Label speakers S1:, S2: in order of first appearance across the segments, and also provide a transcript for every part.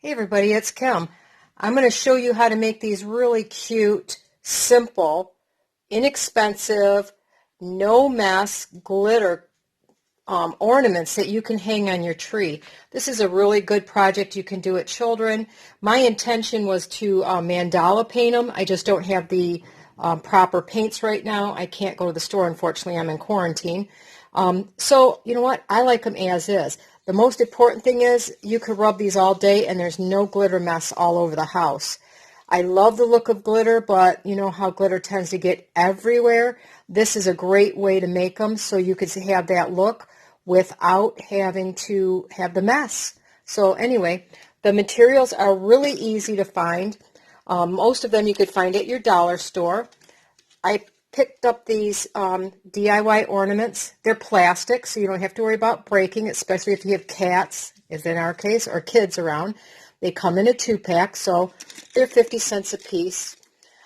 S1: Hey everybody, it's Kim. I'm going to show you how to make these really cute, simple, inexpensive, no mess glitter ornaments that you can hang on your tree. This is a really good project you can do at children. My intention was to mandala paint them. I just don't have the proper paints right now. I can't go to the store, unfortunately. I'm in quarantine. So you know what? I like them as is. The most important thing is you could rub these all day and there's no glitter mess all over the house. I love the look of glitter, but you know how glitter tends to get everywhere. This is a great way to make them so you could have that look without having to have the mess. So anyway, the materials are really easy to find. Most of them you could find at your dollar store. I picked up these DIY ornaments. They're plastic, so you don't have to worry about breaking, especially if you have cats, as in our case, or kids around. They come in a 2-pack, so they're 50 cents a piece.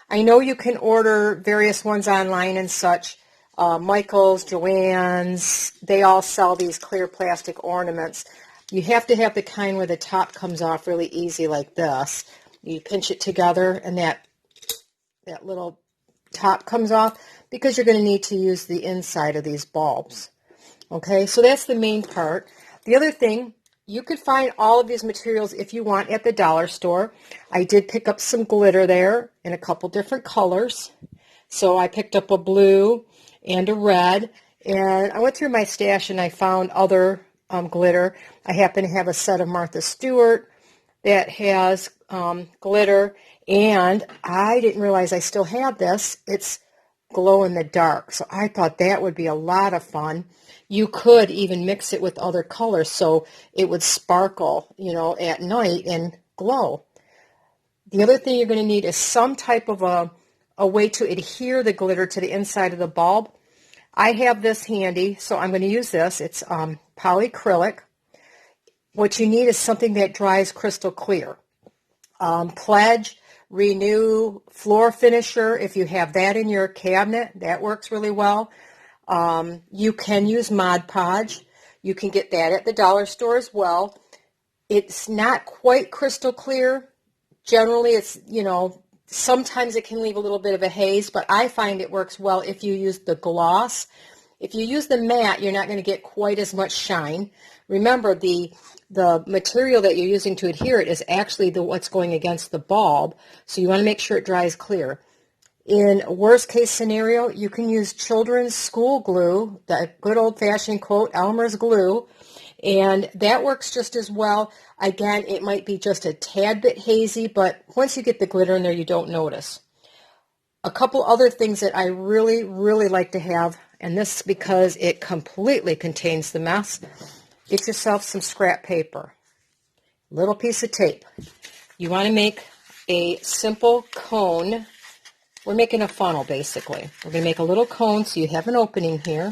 S1: I know you can order various ones online and such. Michael's, Joann's, they all sell these clear plastic ornaments. You have to have the kind where the top comes off really easy like this. You pinch it together and that little top comes off because you're going to need to use the inside of these bulbs. Okay, so that's the main part. The other thing, you could find all of these materials if you want at the dollar store. I did pick up some glitter there in a couple different colors. So I picked up a blue and a red, and I went through my stash and I found other glitter. I happen to have a set of Martha Stewart that has glitter, and I didn't realize I still had this. It's glow in the dark, so I thought that would be a lot of fun. You could even mix it with other colors so it would sparkle, you know, at night and glow. The other thing you're going to need is some type of a way to adhere the glitter to the inside of the bulb. I have this handy, so I'm going to use this. It's polyacrylic. What you need is something that dries crystal clear. Pledge, Renew, Floor Finisher, if you have that in your cabinet, that works really well. You can use Mod Podge. You can get that at the dollar store as well. It's not quite crystal clear. Generally, it's, you know, sometimes it can leave a little bit of a haze, but I find it works well if you use the gloss. If you use the matte, you're not going to get quite as much shine. Remember, the material that you're using to adhere it is actually what's going against the bulb, so you want to make sure it dries clear. In worst case scenario, you can use children's school glue, the good old-fashioned quote, Elmer's glue, and that works just as well. Again, it might be just a tad bit hazy, but once you get the glitter in there, you don't notice. A couple other things that I really, really like to have, and this is because it completely contains the mess. Get yourself some scrap paper, little piece of tape. You want to make a simple cone. We're making a funnel, basically. We're going to make a little cone so you have an opening here.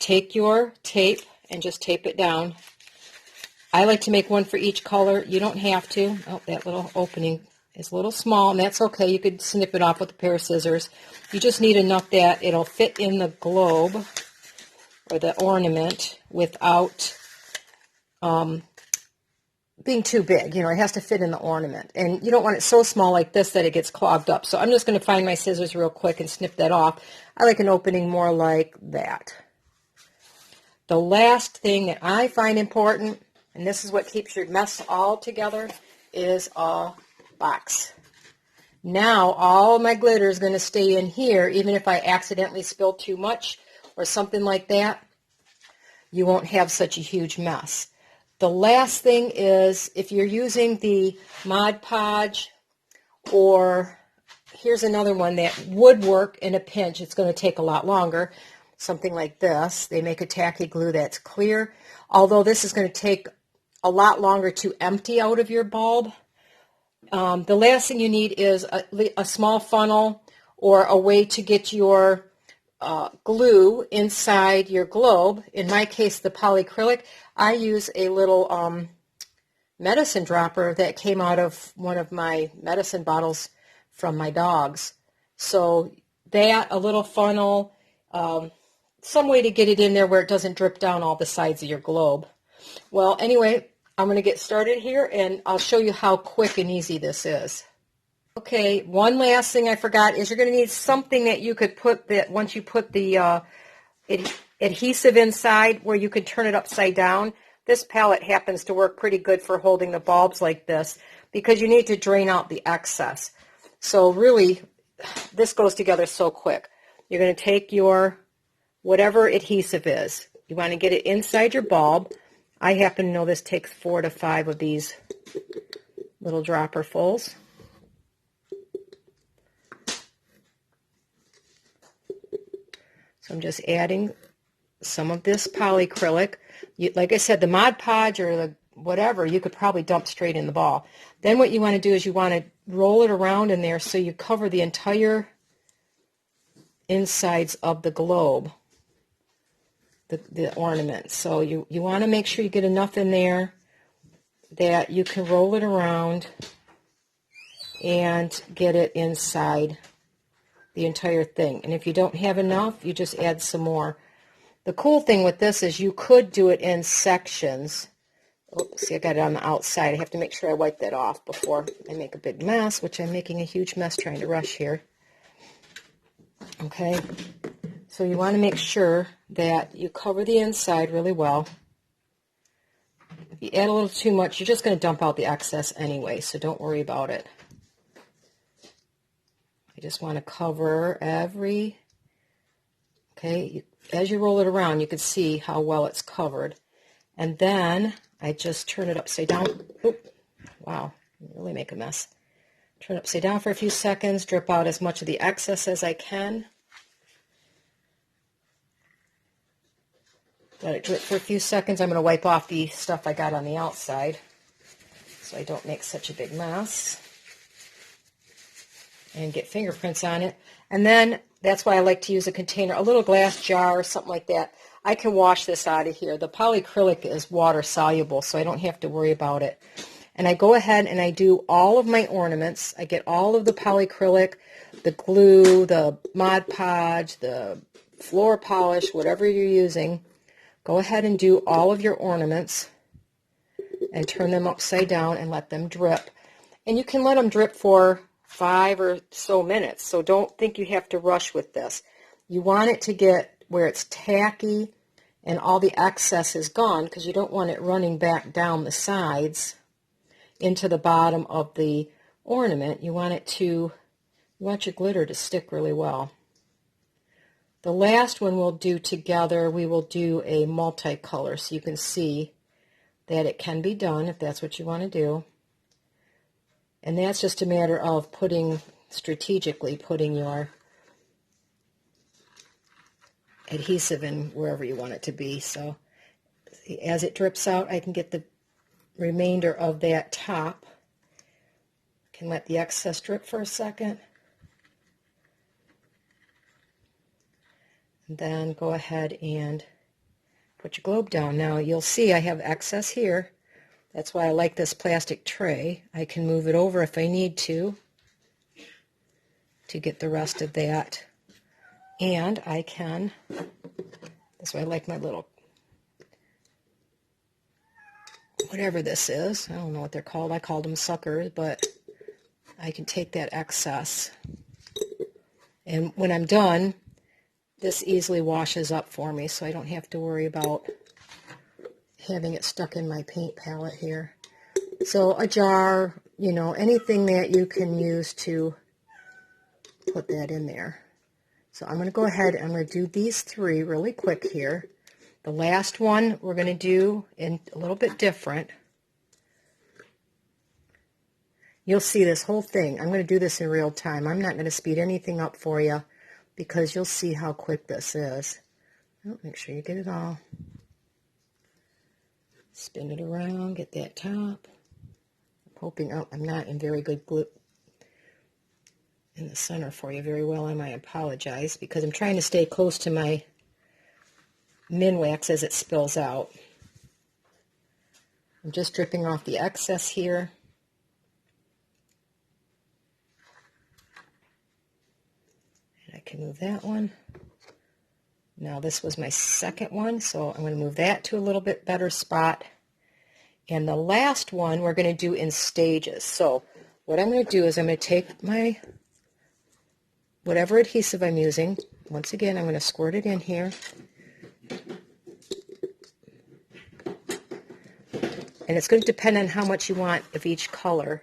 S1: Take your tape and just tape it down. I like to make one for each color. You don't have to. Oh, that little opening is a little small, and that's okay. You could snip it off with a pair of scissors. You just need enough that it'll fit in the globe or the ornament without being too big. You know, it has to fit in the ornament. And you don't want it so small like this that it gets clogged up. So I'm just going to find my scissors real quick and snip that off. I like an opening more like that. The last thing that I find important, and this is what keeps your mess all together, is a box. Now all my glitter is going to stay in here, even if I accidentally spill too much or something like that. You won't have such a huge mess. The last thing is, if you're using the Mod Podge, or here's another one that would work in a pinch, it's going to take a lot longer, something like this. They make a tacky glue that's clear, although this is going to take a lot longer to empty out of your bulb. The last thing you need is a small funnel or a way to get your glue inside your globe. In my case, the polyacrylic. I use a little medicine dropper that came out of one of my medicine bottles from my dogs. So that, a little funnel, some way to get it in there where it doesn't drip down all the sides of your globe. Well, anyway, I'm going to get started here and I'll show you how quick and easy this is. Okay, one last thing I forgot is you're going to need something that you could put that once you put the adhesive inside where you can turn it upside down. This palette happens to work pretty good for holding the bulbs like this because you need to drain out the excess. So really, this goes together so quick. You're going to take your whatever adhesive is. You want to get it inside your bulb. I happen to know this takes 4 to 5 of these little dropperfuls. So I'm just adding some of this polyacrylic. Like I said, the Mod Podge or the whatever, you could probably dump straight in the ball. Then what you want to do is you want to roll it around in there so you cover the entire insides of the globe, the ornament. So you want to make sure you get enough in there that you can roll it around and get it inside the entire thing. And if you don't have enough, you just add some more. The cool thing with this is you could do it in sections. Oh, see, I got it on the outside. I have to make sure I wipe that off before I make a big mess, which I'm making a huge mess trying to rush here. Okay, so you want to make sure that you cover the inside really well. If you add a little too much, you're just going to dump out the excess anyway, so don't worry about it. I just want to cover every, okay, as you roll it around, you can see how well it's covered. And then I just turn it upside down. Oop, wow, really make a mess. Turn it upside down for a few seconds, drip out as much of the excess as I can. Let it drip for a few seconds. I'm going to wipe off the stuff I got on the outside so I don't make such a big mess and get fingerprints on it. And then that's why I like to use a container, a little glass jar or something like that. I can wash this out of here. The polyacrylic is water soluble, so I don't have to worry about it. And I go ahead and I do all of my ornaments. I get all of the polyacrylic, the glue, the Mod Podge, the floor polish, whatever you're using. Go ahead and do all of your ornaments and turn them upside down and let them drip. And you can let them drip for 5 or so minutes, so don't think you have to rush with this. You want it to get where it's tacky and all the excess is gone because you don't want it running back down the sides into the bottom of the ornament. You want your glitter to stick really well. The last one we'll do together, we will do a multicolor so you can see that it can be done if that's what you want to do. And that's just a matter of strategically putting your adhesive in wherever you want it to be. So as it drips out, I can get the remainder of that top. Can let the excess drip for a second. And then go ahead and put your globe down. Now you'll see I have excess here. That's why I like this plastic tray. I can move it over if I need to get the rest of that. And I can, that's why I like my little, whatever this is. I don't know what they're called. I called them suckers, but I can take that excess. And when I'm done, this easily washes up for me, so I don't have to worry about having it stuck in my paint palette here. So a jar, anything that you can use to put that in there. So I'm going to go ahead and I'm going to do these 3 really quick here. The last one we're going to do in a little bit different. You'll see this whole thing. I'm going to do this in real time. I'm not going to speed anything up for you because you'll see how quick this is. Oh, make sure you get it all. Spin it around, get that top. I'm hoping, I'm not in very good glue in the center for you very well. I apologize because I'm trying to stay close to my Minwax as it spills out. I'm just dripping off the excess here. And I can move that one. Now this was my second one, so I'm going to move that to a little bit better spot. And the last one we're going to do in stages. So what I'm going to do is I'm going to take my whatever adhesive I'm using. Once again, I'm going to squirt it in here. And it's going to depend on how much you want of each color.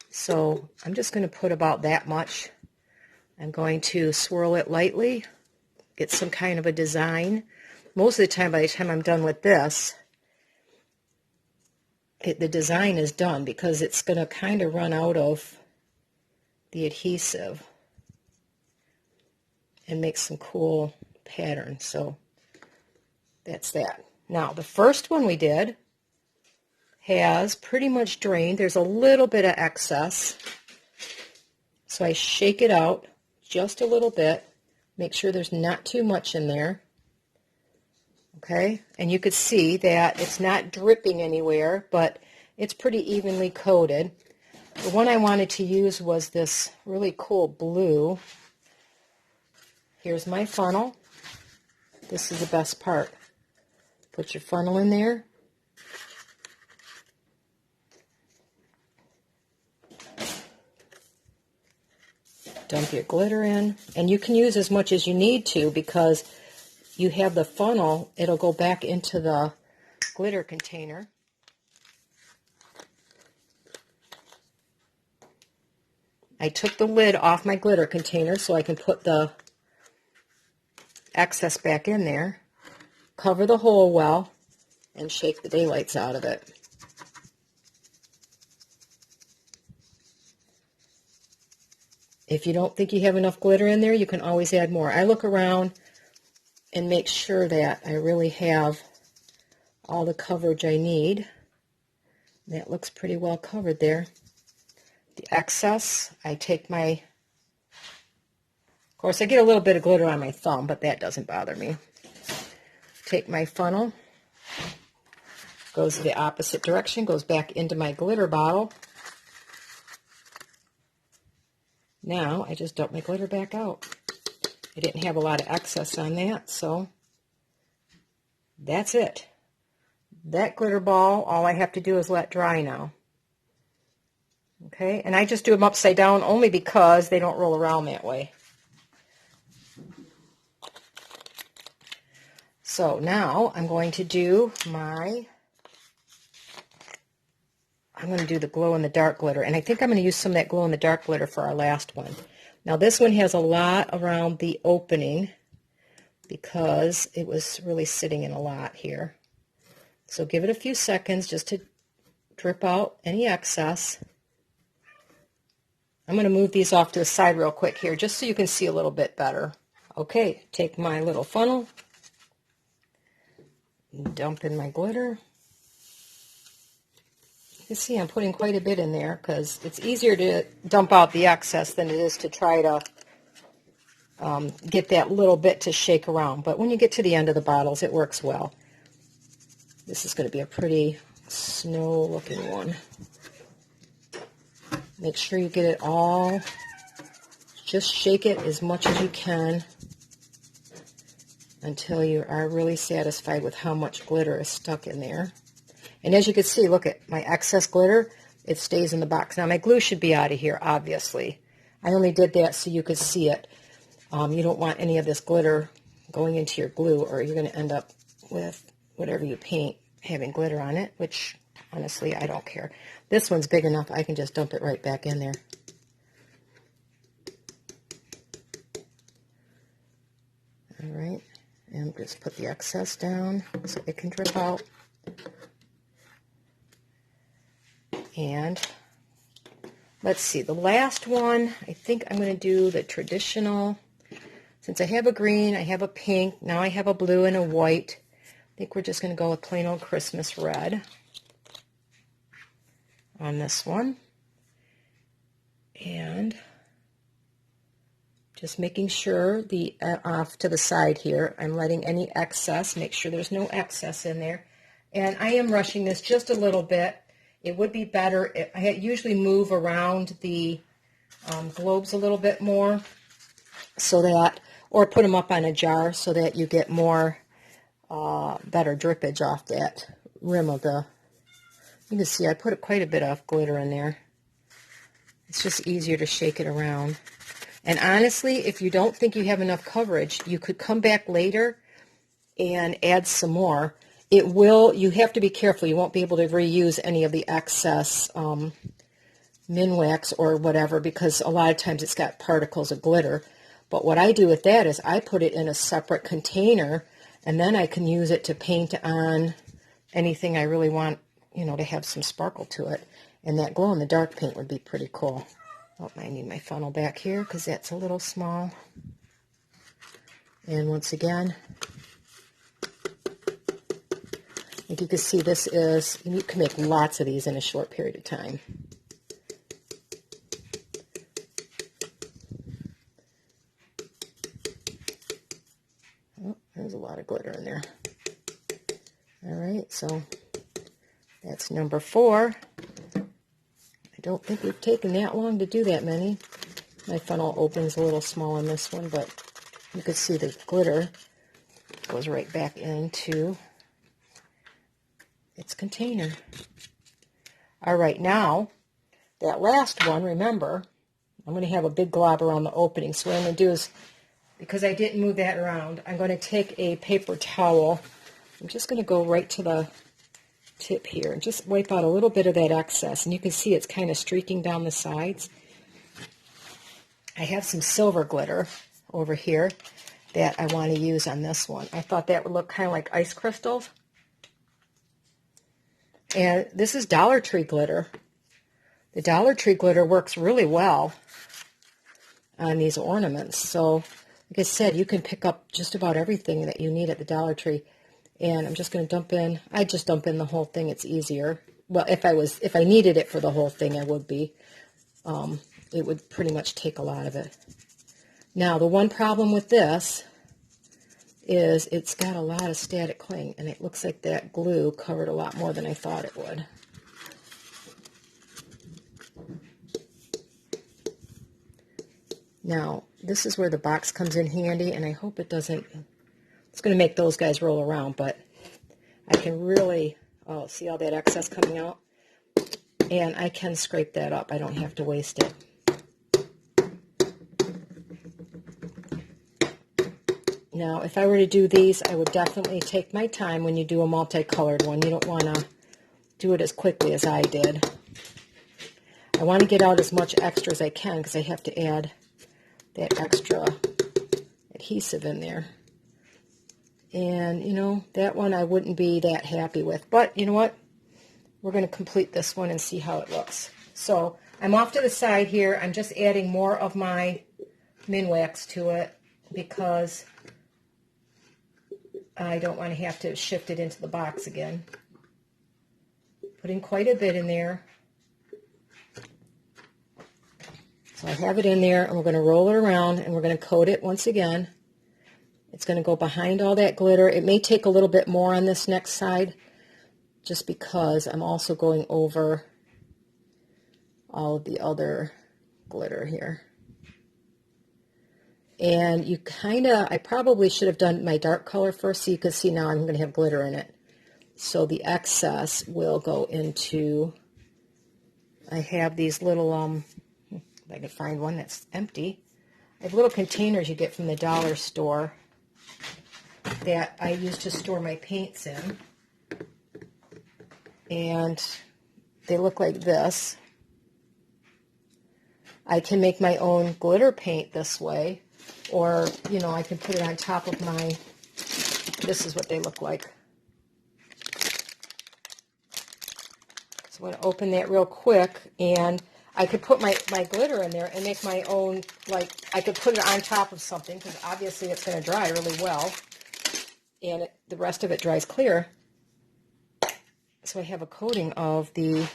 S1: So I'm just going to put about that much. I'm going to swirl it lightly, get some kind of a design. Most of the time, by the time I'm done with this, the design is done because it's going to kind of run out of the adhesive and make some cool patterns. So that's that. Now, the first one we did has pretty much drained. There's a little bit of excess. So I shake it out just a little bit. Make sure there's not too much in there. Okay, and you could see that it's not dripping anywhere, but it's pretty evenly coated. The one I wanted to use was this really cool blue. Here's my funnel. This is the best part. Put your funnel in there. Dump your glitter in, and you can use as much as you need to because you have the funnel. It'll go back into the glitter container. I took the lid off my glitter container so I can put the excess back in there. Cover the hole well and shake the daylights out of it. If you don't think you have enough glitter in there, you can always add more. I look around and make sure that I really have all the coverage I need. That looks pretty well covered there. The excess, I take my, of course I get a little bit of glitter on my thumb, but that doesn't bother me. Take my funnel, goes the opposite direction, goes back into my glitter bottle. Now I just dump my glitter back out. I didn't have a lot of excess on that, so that's it. That glitter ball, all I have to do is let dry now. Okay, and I just do them upside down only because they don't roll around that way. So now I'm going to do the glow in the dark glitter, and I think I'm going to use some of that glow in the dark glitter for our last one. Now this one has a lot around the opening because it was really sitting in a lot here. So give it a few seconds just to drip out any excess. I'm going to move these off to the side real quick here just so you can see a little bit better. Okay, take my little funnel, dump in my glitter. You can see I'm putting quite a bit in there because it's easier to dump out the excess than it is to try to get that little bit to shake around. But when you get to the end of the bottles, it works well. This is going to be a pretty snow looking one. Make sure you get it all. Just shake it as much as you can until you are really satisfied with how much glitter is stuck in there. And as you can see, look at my excess glitter. It stays in the box. Now my glue should be out of here, obviously. I only did that so you could see it. You don't want any of this glitter going into your glue, or you're going to end up with whatever you paint having glitter on it, which honestly I don't care. This one's big enough I can just dump it right back in there. All right, and just put the excess down so it can drip out. And let's see, the last one, I think I'm going to do the traditional. Since I have a green, I have a pink, now I have a blue and a white. I think we're just going to go with plain old Christmas red on this one. And just making sure the off to the side here, I'm letting any excess, make sure there's no excess in there. And I am rushing this just a little bit. It would be better if I usually move around the globes a little bit more so that, or put them up on a jar so that you get more better drippage off that rim of the You can see I put quite a bit of glitter in there. It's just easier to shake it around. And honestly, if you don't think you have enough coverage, you could come back later and add some more. It will, you have to be careful. You won't be able to reuse any of the excess Minwax or whatever, because a lot of times it's got particles of glitter. But what I do with that is I put it in a separate container, and then I can use it to paint on anything I really want, you know, to have some sparkle to it. And that glow-in-the-dark paint would be pretty cool. Oh, I need my funnel back here because that's a little small. And once again, like you can see, this is, you can make lots of these in a short period of time. Oh, there's a lot of glitter in there. All right, so that's number 4. I don't think we've taken that long to do that many. My funnel opens a little small on this one, but you can see the glitter goes right back into its container. All right, now that last one, remember, I'm going to have a big glob around the opening. So what I'm going to do is, because I didn't move that around, I'm going to take a paper towel. I'm just going to go right to the tip here and just wipe out a little bit of that excess. And you can see it's kind of streaking down the sides. I have some silver glitter over here that I want to use on this one. I thought that would look kind of like ice crystals. And this is Dollar Tree glitter. The Dollar Tree glitter works really well on these ornaments. So, like I said, you can pick up just about everything that you need at the Dollar Tree. And I'm just going to dump in, I just dump in the whole thing. It's easier. Well, if I needed it for the whole thing, I would be. It would pretty much take a lot of it. Now, the one problem with this is it's got a lot of static cling, and it looks like that glue covered a lot more than I thought it would. Now, this is where the box comes in handy, and I hope it doesn't, it's going to make those guys roll around, but I can really, oh, see all that excess coming out? And I can scrape that up. I don't have to waste it. Now, if I were to do these, I would definitely take my time when you do a multicolored one. You don't want to do it as quickly as I did. I want to get out as much extra as I can because I have to add that extra adhesive in there. And, you know, that one I wouldn't be that happy with. But, you know what? We're going to complete this one and see how it looks. So, I'm off to the side here. I'm just adding more of my Minwax to it because I don't want to have to shift it into the box again. Putting quite a bit in there. So I have it in there, and we're going to roll it around, and we're going to coat it once again. It's going to go behind all that glitter. It may take a little bit more on this next side, just because I'm also going over all of the other glitter here. And you kind of, I probably should have done my dark color first, so you can see now I'm going to have glitter in it. So the excess will go into, I have these little, if I can find one that's empty. I have little containers you get from the dollar store that I use to store my paints in. And they look like this. I can make my own glitter paint this way, or, you know, I can put it on top of my, this is what they look like. So I'm going to open that real quick, and I could put my glitter in there and make my own, like, I could put it on top of something, because obviously it's going to dry really well, and the rest of it dries clear. So I have a coating of the,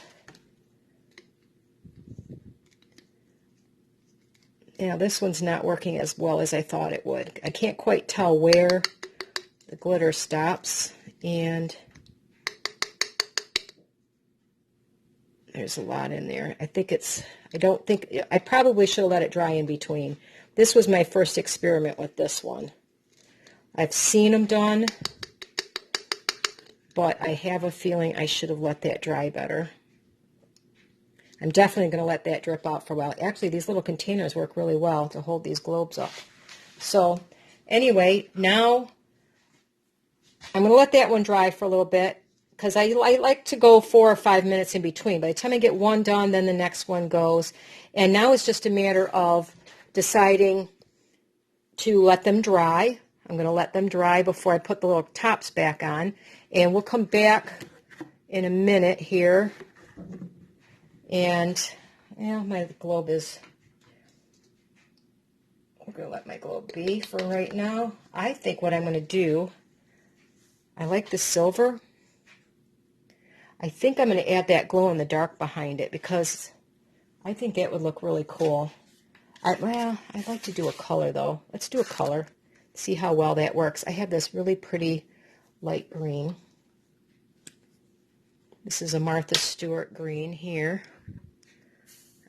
S1: yeah, this one's not working as well as I thought it would. I can't quite tell where the glitter stops, and there's a lot in there. I think it's, I don't think, I probably should have let it dry in between. This was my first experiment with this one. I've seen them done, but I have a feeling I should have let that dry better. I'm definitely going to let that drip out for a while. Actually, these little containers work really well to hold these globes up. So anyway, now I'm going to let that one dry for a little bit because I like to go 4 or 5 minutes in between. By the time I get one done, then the next one goes. And now it's just a matter of deciding to let them dry. I'm going to let them dry before I put the little tops back on. And we'll come back in a minute here. And, yeah, my globe is, we're going to let my globe be for right now. I think what I'm going to do, I like the silver. I think I'm going to add that glow in the dark behind it because I think that would look really cool. Well, I'd like to do a color though. Let's do a color. See how well that works. I have this really pretty light green. This is a Martha Stewart green here.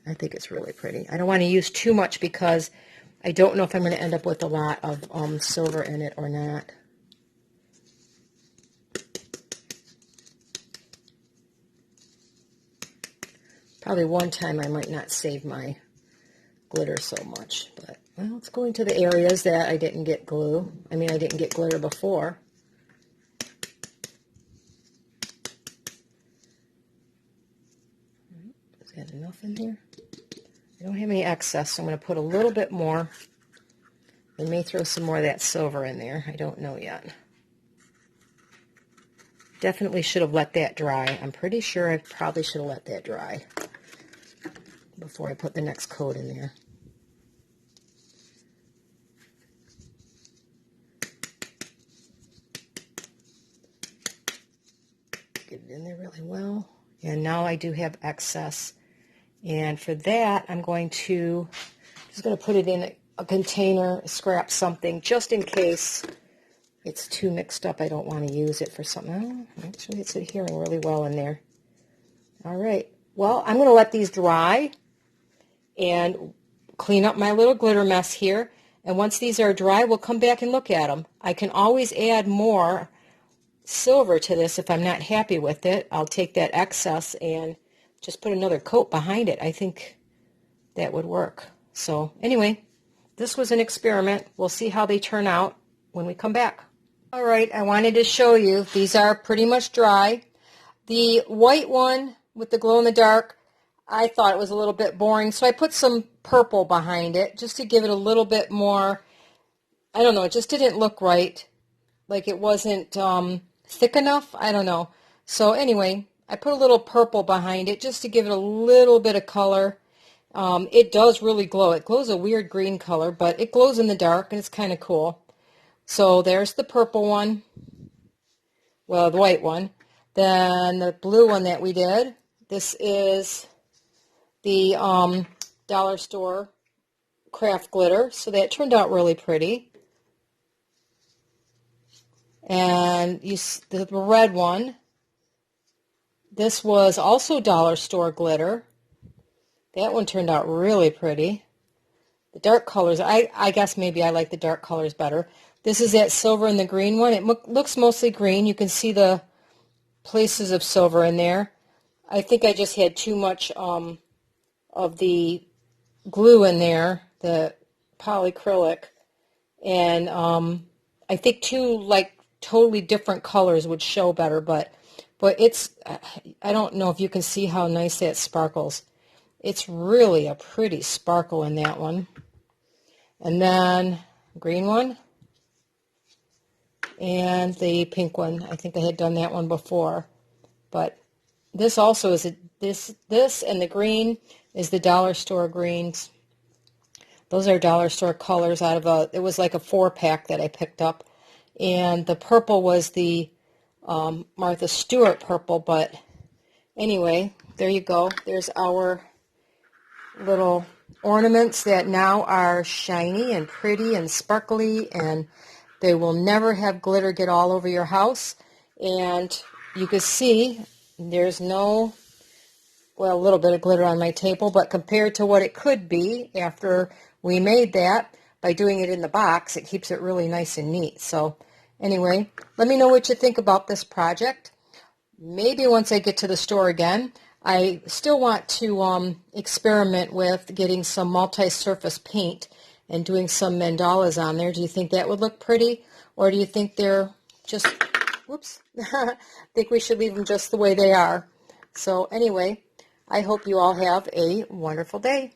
S1: I think it's really pretty. I don't want to use too much because I don't know if I'm going to end up with a lot of silver in it or not. Probably one time I might not save my glitter so much, but well, it's going to the areas that I didn't get glue. I mean, I didn't get glitter before. Is that enough in here? I don't have any excess, so I'm going to put a little bit more. I may throw some more of that silver in there. I don't know yet. Definitely should have let that dry. I'm pretty sure I probably should have let that dry before I put the next coat in there. Get it in there really well. And now I do have excess. And for that, I'm just going to put it in a container, scrap something, just in case it's too mixed up. I don't want to use it for something. Oh, actually, it's adhering really well in there. All right. Well, I'm going to let these dry and clean up my little glitter mess here. And once these are dry, we'll come back and look at them. I can always add more silver to this if I'm not happy with it. I'll take that excess and just put another coat behind it. I think that would work. So anyway, this was an experiment. We'll see how they turn out when we come back. All right, I wanted to show you. These are pretty much dry. The white one with the glow in the dark, I thought it was a little bit boring, so I put some purple behind it just to give it a little bit more, I don't know, it just didn't look right. Like it wasn't thick enough. I don't know. So anyway, I put a little purple behind it just to give it a little bit of color. It does really glow. It glows a weird green color, but it glows in the dark and it's kind of cool. So there's the purple one. Well, the white one. Then the blue one that we did. This is the dollar store craft glitter. So that turned out really pretty. And the red one, this was also dollar store glitter. That one turned out really pretty. The dark colors, I guess maybe I like the dark colors better. This is that silver and the green one. It looks mostly green. You can see the places of silver in there. I think I just had too much of the glue in there, the polyacrylic. And I think two like totally different colors would show better, but it's, I don't know if you can see how nice that sparkles. It's really a pretty sparkle in that one. And then green one and the pink one. I think I had done that one before, but this also is this and the green is the dollar store greens. Those are dollar store colors out of it was like a 4-pack that I picked up. And the purple was the Martha Stewart purple, but anyway, there you go. There's our little ornaments that now are shiny and pretty and sparkly, and they will never have glitter get all over your house. And you can see there's no, well, a little bit of glitter on my table, but compared to what it could be after we made that, by doing it in the box, it keeps it really nice and neat. So anyway, let me know what you think about this project. maybe once I get to the store again. I still want to experiment with getting some multi-surface paint and doing some mandalas on there. Do you think that would look pretty? Or do you think they're just, whoops, think we should leave them just the way they are? So anyway, I hope you all have a wonderful day.